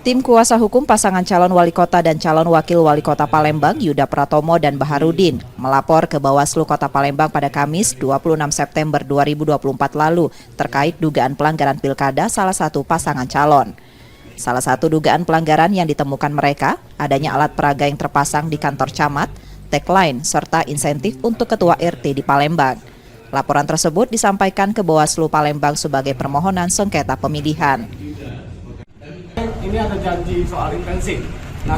Tim kuasa hukum pasangan calon wali kota dan calon wakil wali kota Palembang, Yuda Pratomo dan Baharudin, melapor ke Bawaslu Kota Palembang pada Kamis 26 September 2024 lalu terkait dugaan pelanggaran pilkada salah satu pasangan calon. Salah satu dugaan pelanggaran yang ditemukan mereka, adanya alat peraga yang terpasang di kantor camat, tagline, serta insentif untuk ketua RT di Palembang. Laporan tersebut disampaikan ke Bawaslu Palembang sebagai permohonan sengketa pemilihan. Ini ada janji soal insentif. Nah,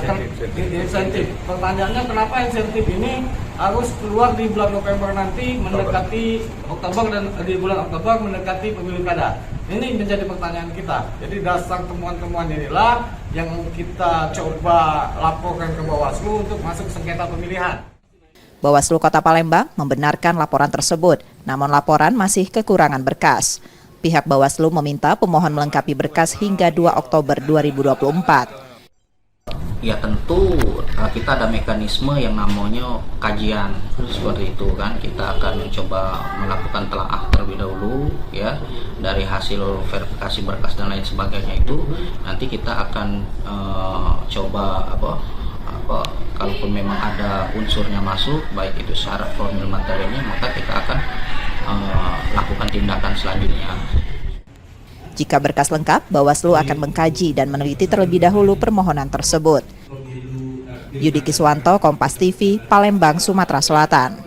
insentif. Pertanyaannya kenapa insentif ini harus keluar di bulan November nanti mendekati Oktober dan di bulan Oktober mendekati pemilu kada. Ini menjadi pertanyaan kita. Jadi dasar temuan-temuan inilah yang kita coba laporkan ke Bawaslu untuk masuk sengketa pemilihan. Bawaslu Kota Palembang membenarkan laporan tersebut, namun laporan masih kekurangan berkas. Pihak Bawaslu meminta pemohon melengkapi berkas hingga 2 Oktober 2024. Ya tentu kita ada mekanisme yang namanya kajian seperti itu kan. Kita akan mencoba melakukan telaah terlebih dahulu ya dari hasil verifikasi berkas dan lain sebagainya itu. Nanti kita akan coba kalaupun memang ada unsurnya masuk baik itu syarat formil materinya, maka kita akan lakukan tindakan selanjutnya. Jika berkas lengkap, Bawaslu akan mengkaji dan meneliti terlebih dahulu permohonan tersebut. Yudi Kiswanto, Kompas TV, Palembang, Sumatera Selatan.